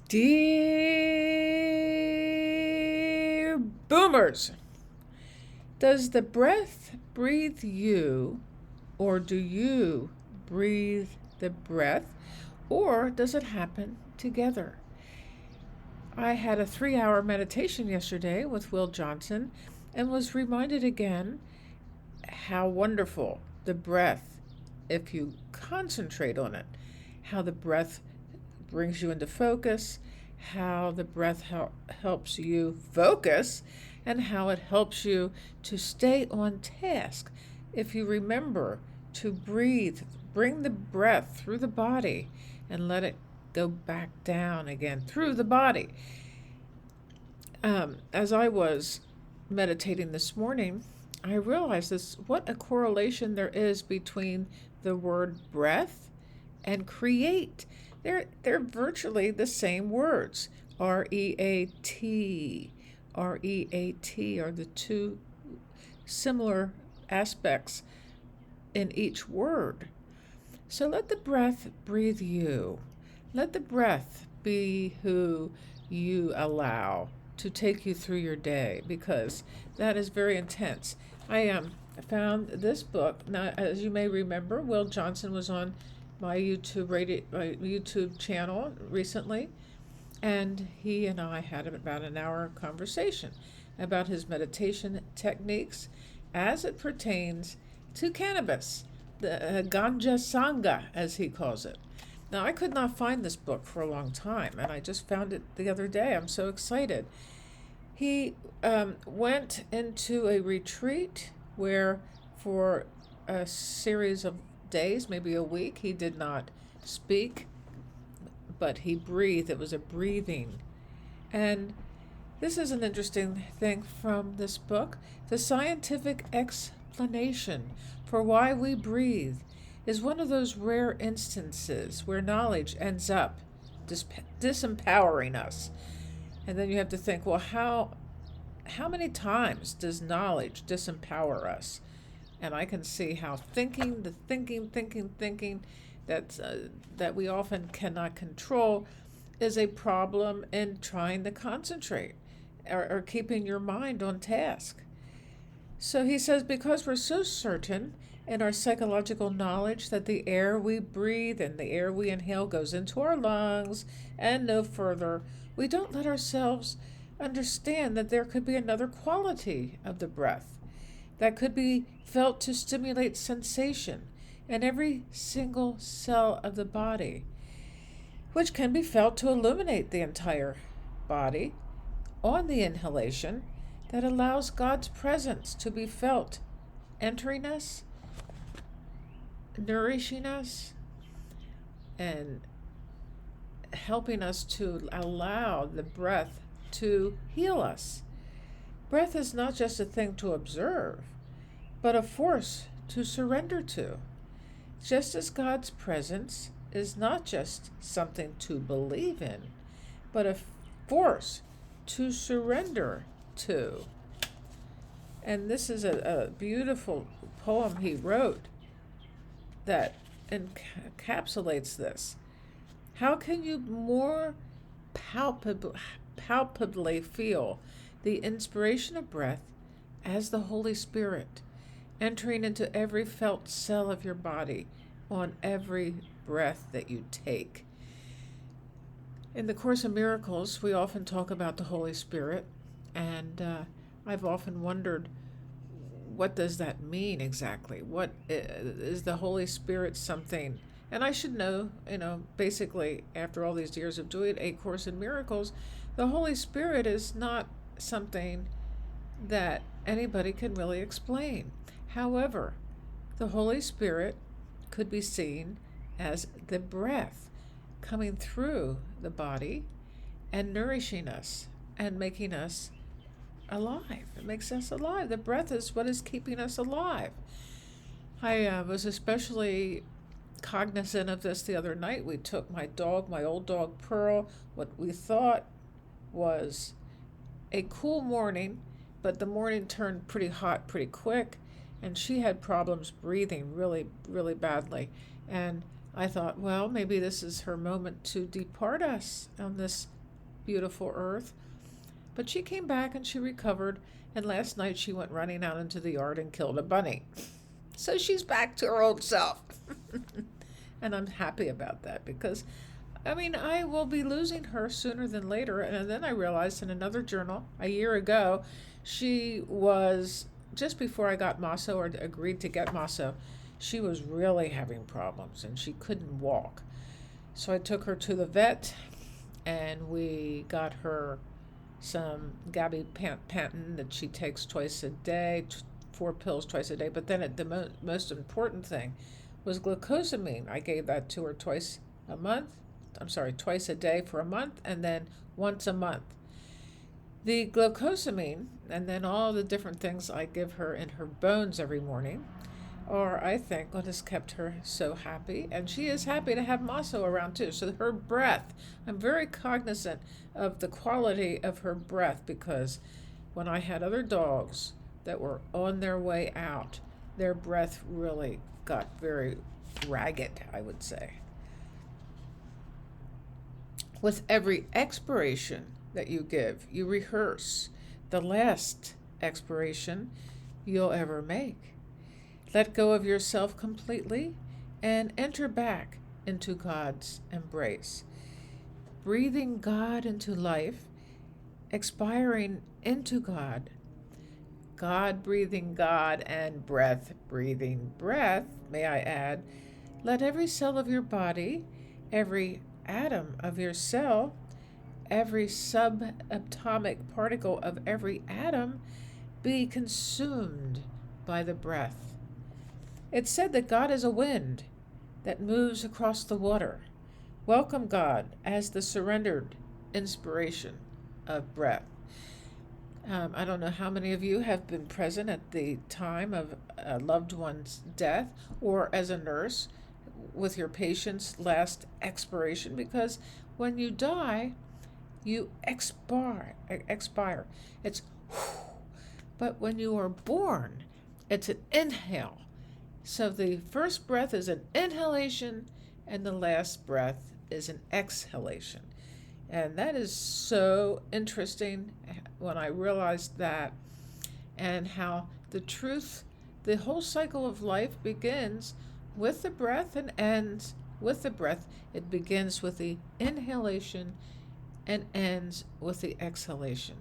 Dear boomers, does the breath breathe you, or do you breathe the breath, or does it happen together? I had a 3 hour meditation yesterday with Will Johnson and was reminded again how wonderful the breath, if you concentrate on it, how the breath brings you into focus, how the breath helps you focus, and how it helps you to stay on task. If you remember to breathe, bring the breath through the body and let it go back down again through the body. As I was meditating this morning, I realized what a correlation there is between the word breath and create. They're virtually the same words. R-E-A-T. R-E-A-T are the two similar aspects in each word. So let the breath breathe you. Let the breath be who you allow to take you through your day, because that is very intense. I found this book. Now, as you may remember, Will Johnson was on my YouTube channel recently, and he and I had about an hour conversation about his meditation techniques as it pertains to cannabis, the ganja sangha, as he calls it. Now, I could not find this book for a long time, and I just found it the other day. I'm so excited. He went into a retreat where, for a series of days, maybe a week, he did not speak, but he breathed. It was a breathing. And this is an interesting thing from this book. The scientific explanation for why we breathe is one of those rare instances where knowledge ends up disempowering us. And then you have to think, well, how many times does knowledge disempower us? And I can see how thinking that we often cannot control is a problem in trying to concentrate or keeping your mind on task. So he says, because we're so certain in our psychological knowledge that the air we breathe and the air we inhale goes into our lungs and no further, we don't let ourselves understand that there could be another quality of the breath that could be felt to stimulate sensation in every single cell of the body, which can be felt to illuminate the entire body on the inhalation, that allows God's presence to be felt, entering us, nourishing us, and helping us to allow the breath to heal us. Breath is not just a thing to observe, but a force to surrender to. Just as God's presence is not just something to believe in, but a force to surrender to. And this is a beautiful poem he wrote that encapsulates this. How can you more palpably feel the inspiration of breath as the Holy Spirit entering into every felt cell of your body on every breath that you take? In the Course in Miracles, we often talk about the Holy Spirit, and I've often wondered, what does that mean exactly? What is the Holy Spirit something? And I should know, basically, after all these years of doing A Course in Miracles, the Holy Spirit is not something that anybody can really explain. However, the Holy Spirit could be seen as the breath coming through the body and nourishing us and making us alive. It makes us alive. The breath is what is keeping us alive. I was especially cognizant of this the other night. We took my old dog Pearl, what we thought was a cool morning, but the morning turned pretty hot pretty quick, and she had problems breathing really, really badly. And I thought, well, maybe this is her moment to depart us on this beautiful earth. But she came back and she recovered, and last night she went running out into the yard and killed a bunny. So she's back to her old self. And I'm happy about that because, I mean, I will be losing her sooner than later. And then I realized in another journal a year ago, she was, just before I got Maso or agreed to get Maso, she was really having problems and she couldn't walk. So I took her to the vet and we got her some gabapentin that she takes twice a day, 4 pills twice a day. But then the most important thing was glucosamine. I gave that to her twice a day for a month, and then once a month. The glucosamine, and then all the different things I give her in her bones every morning, are, I think, what has kept her so happy. And she is happy to have Maso around too. So her breath, I'm very cognizant of the quality of her breath, because when I had other dogs that were on their way out, their breath really got very ragged, I would say. With every expiration that you give, you rehearse the last expiration you'll ever make. Let go of yourself completely and enter back into God's embrace. Breathing God into life, expiring into God. God breathing God, and breath breathing breath, may I add. Let every cell of your body, every atom of your cell, every subatomic particle of every atom be consumed by the breath. It's said that God is a wind that moves across the water. Welcome God as the surrendered inspiration of breath. I don't know how many of you have been present at the time of a loved one's death, or as a nurse with your patient's last expiration, because when you die, you expire. It's but when you are born, it's an inhale. So the first breath is an inhalation and the last breath is an exhalation. And that is so interesting when I realized that, and how the whole cycle of life begins with the breath and ends with the breath. It begins with the inhalation and ends with the exhalation.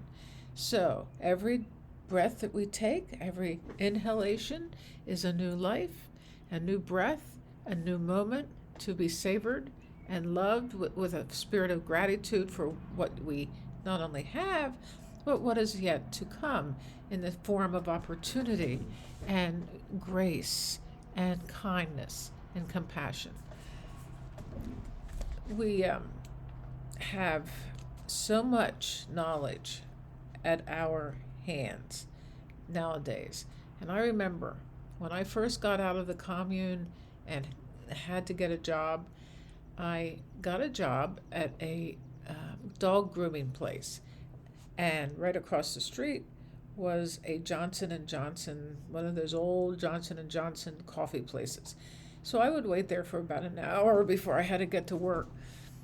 So every breath that we take, every inhalation is a new life, a new breath, a new moment to be savored and loved with a spirit of gratitude for what we not only have, but what is yet to come in the form of opportunity and grace and kindness and compassion. We have so much knowledge at our hands nowadays. And I remember when I first got out of the commune and had to get a job, I got a job at a dog grooming place, and right across the street was a Johnson & Johnson, one of those old Johnson & Johnson coffee places. So I would wait there for about an hour before I had to get to work.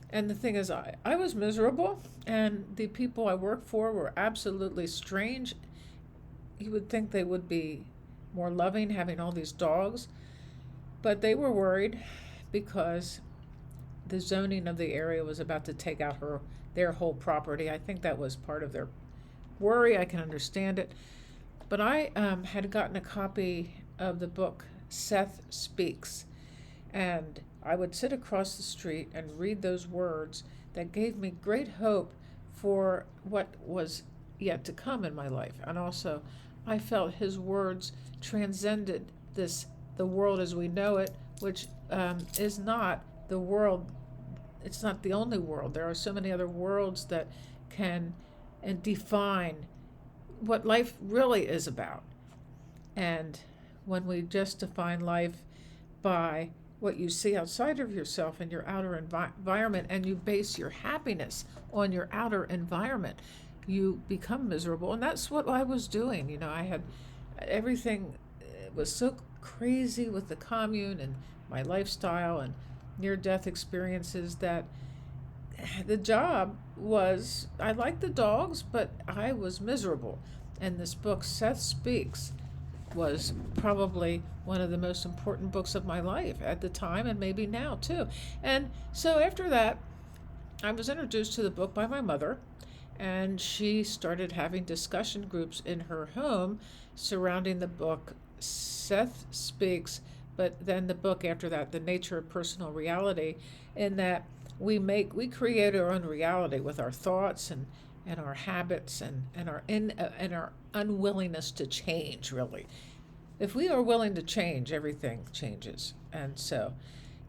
And the thing is, I was miserable, and the people I worked for were absolutely strange. You would think they would be more loving having all these dogs, but they were worried because the zoning of the area was about to take out their whole property. I think that was part of their worry. I can understand it. But I had gotten a copy of the book Seth Speaks, and I would sit across the street and read those words that gave me great hope for what was yet to come in my life. And also, I felt his words transcended the world as we know it, which is not the world. It's not the only world. There are so many other worlds that can and define what life really is about. And when we just define life by what you see outside of yourself in your outer environment, and you base your happiness on your outer environment, you become miserable. And that's what I was doing. You know, I had everything was so crazy with the commune and my lifestyle, and near-death experiences that the job was, I liked the dogs, but I was miserable. And this book, Seth Speaks, was probably one of the most important books of my life at the time, and maybe now too. And so after that, I was introduced to the book by my mother, and she started having discussion groups in her home surrounding the book Seth Speaks, but then the book after that, The Nature of Personal Reality, in that we create our own reality with our thoughts and our habits and our unwillingness to change, really. If we are willing to change, everything changes. And so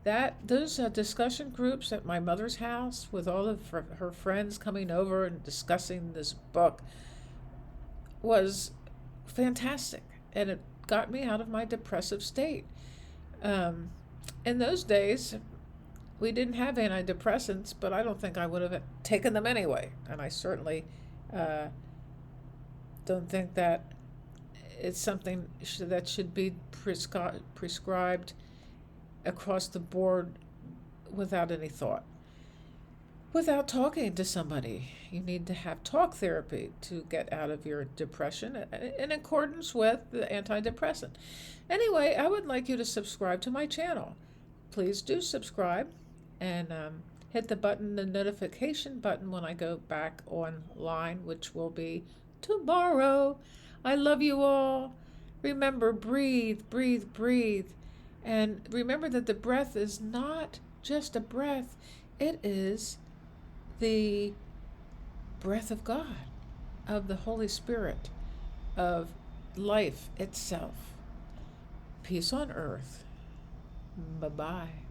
that those discussion groups at my mother's house with all of her friends coming over and discussing this book was fantastic, and it got me out of my depressive state. Um, in those days, we didn't have antidepressants, but I don't think I would have taken them anyway. And I certainly uh, don't think that it's something that should be prescribed across the board without any thought. Without talking to somebody, you need to have talk therapy to get out of your depression in accordance with the antidepressant. Anyway, I would like you to subscribe to my channel. Please do subscribe and hit the notification button when I go back online, which will be tomorrow. I love you all. Remember, breathe, breathe, breathe. And remember that the breath is not just a breath, it is the breath of God, of the Holy Spirit, of life itself. Peace on earth. Bye bye.